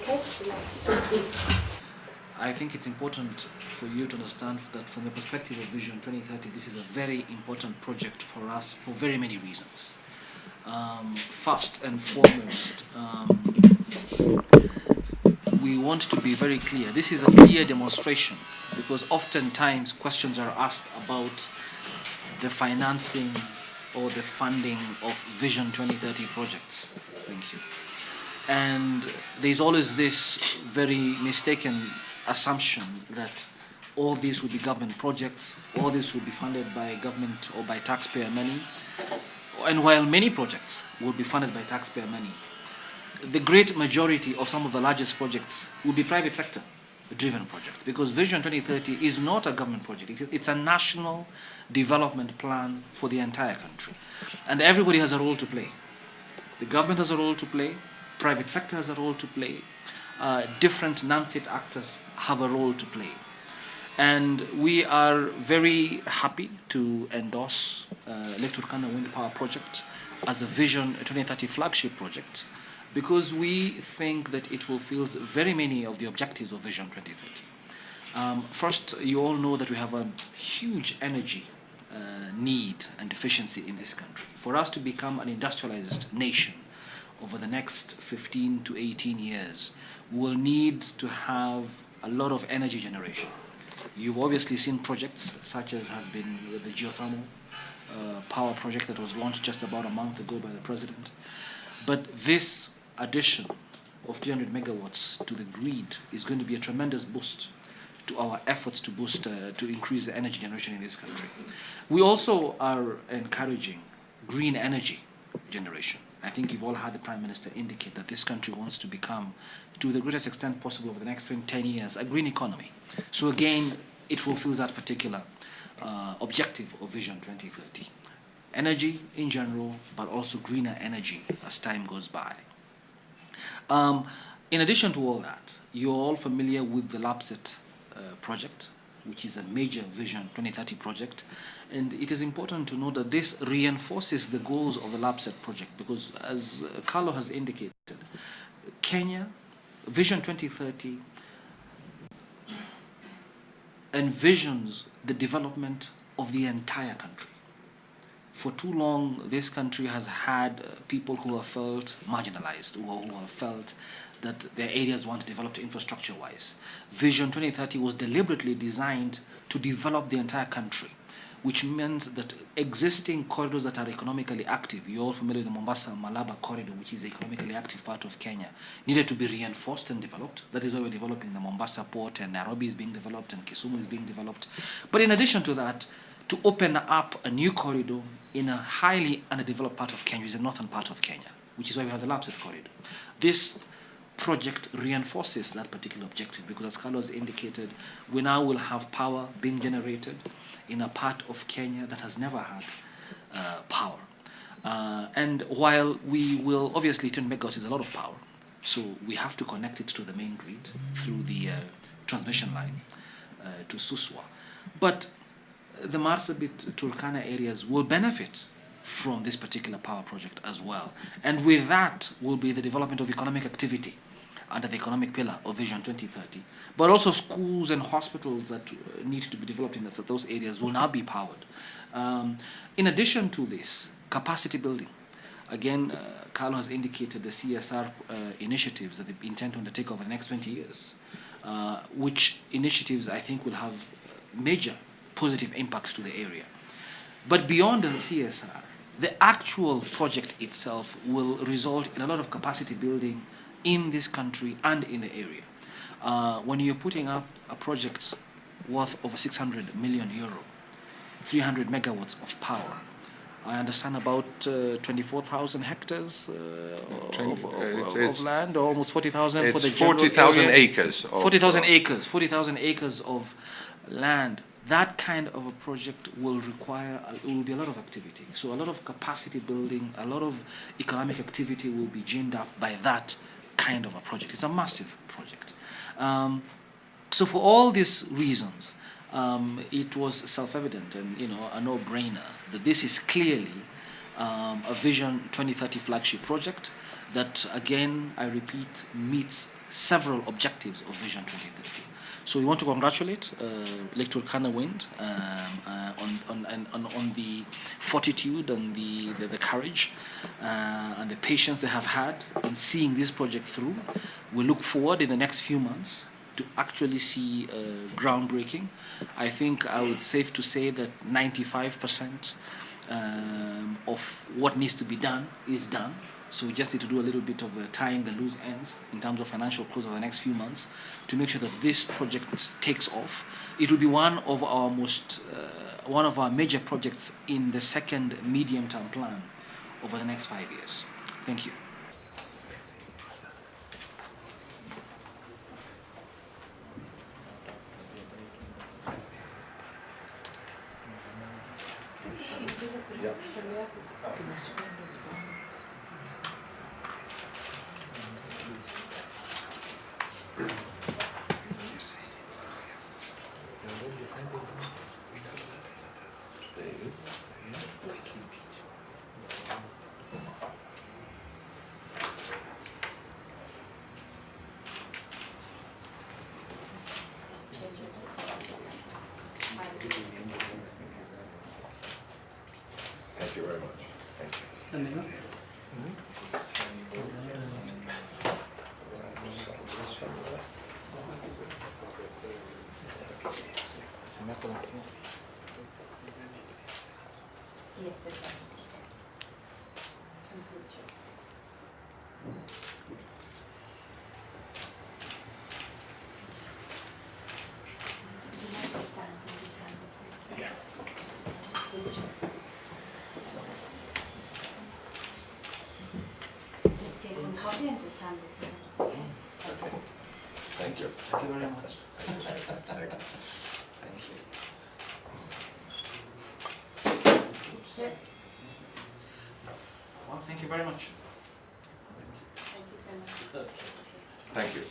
Okay, next. I think it's important for you to understand that from the perspective of Vision 2030, this is a very important project for us for very many reasons. First and foremost, we want to be very clear. This is a clear demonstration because oftentimes questions are asked about the financing or the funding of Vision 2030 projects. Thank you. And there's always this very mistaken assumption that all these would be government projects, all this would be funded by government or by taxpayer money. And while many projects will be funded by taxpayer money, the great majority of some of the largest projects will be private sector driven projects, because Vision 2030 is not a government project. It's a national development plan for the entire country. And everybody has a role to play. The government has a role to play, private sector has a role to play, different non-state actors have a role to play. And we are very happy to endorse Lake Turkana Wind Power project as a Vision 2030 flagship project, because we think that it fulfills very many of the objectives of Vision 2030. First, you all know that we have a huge energy need and deficiency in this country. For us to become an industrialized nation over the next 15 to 18 years, we will need to have a lot of energy generation. You've obviously seen projects such as has been the geothermal power project that was launched just about a month ago by the president. But this addition of 300 megawatts to the grid is going to be a tremendous boost to our efforts to boost, to increase the energy generation in this country. We also are encouraging green energy generation. I think you've all heard the Prime Minister indicate that this country wants to become, to the greatest extent possible over the next 10 years, a green economy. So again, it fulfills that particular objective of Vision 2030. Energy in general, but also greener energy as time goes by. In addition to all that, you're all familiar with the LAPSET project, which is a major Vision 2030 project. And it is important to know that this reinforces the goals of the LAPSET project, because as Carlo has indicated, Kenya, Vision 2030 envisions the development of the entire country. For too long, this country has had people who have felt marginalized, who have felt that their areas weren't developed infrastructure-wise. Vision 2030 was deliberately designed to develop the entire country, which means that existing corridors that are economically active, you're all familiar with the Mombasa-Malaba corridor, which is the economically active part of Kenya, needed to be reinforced and developed. That is why we're developing the Mombasa port, and Nairobi is being developed, and Kisumu is being developed. But in addition to that, to open up a new corridor in a highly underdeveloped part of Kenya, is the northern part of Kenya, which is why we have the LAPSET corridor. This project reinforces that particular objective, because as Carlos indicated, we now will have power being generated in a part of Kenya that has never had power. And while we will, obviously 10 megawatts is a lot of power, so we have to connect it to the main grid through the transmission line to Suswa. But the Marsabit Turkana areas will benefit from this particular power project as well. And with that will be the development of economic activity under the economic pillar of Vision 2030. But also schools and hospitals that need to be developed in those areas will now be powered. In addition to this, capacity building. Again, Carlo has indicated the CSR initiatives that they intend to undertake over the next 20 years, which initiatives I think will have major positive impact to the area. But beyond the CSR, the actual project itself will result in a lot of capacity building in this country and in the area. When you're putting up a project worth over 600 million euro, 300 megawatts of power, I understand about 24,000 hectares of land, or almost 40,000 for the general 40,000 acres. 40,000 acres. 40,000 acres of land. That kind of a project will require, will be a lot of activity. So a lot of capacity building, a lot of economic activity will be ginned up by that kind of a project. It's a massive project. So for all these reasons, it was self-evident and a no-brainer that this is clearly a Vision 2030 flagship project that, again, I repeat, meets several objectives of Vision 2030. So we want to congratulate Lake Turkana Wind on the fortitude and the courage and the patience they have had in seeing this project through. We look forward in the next few months to actually see groundbreaking. I think I would safe to say that 95% of what needs to be done is done. So we just need to do a little bit of tying the loose ends in terms of financial close over the next few months to make sure that this project takes off. It will be one of our major projects in the second medium-term plan over the next 5 years. Thank you. Thank you very much. Thank you. Yes, exactly. You have to stand and just hand it. Yeah. Good job. Just take one copy and just hand it to him. Okay. Thank you. Thank you very much. Thank you. Thank you. Sit. Well, thank you very much. Thank you very much. Thank you.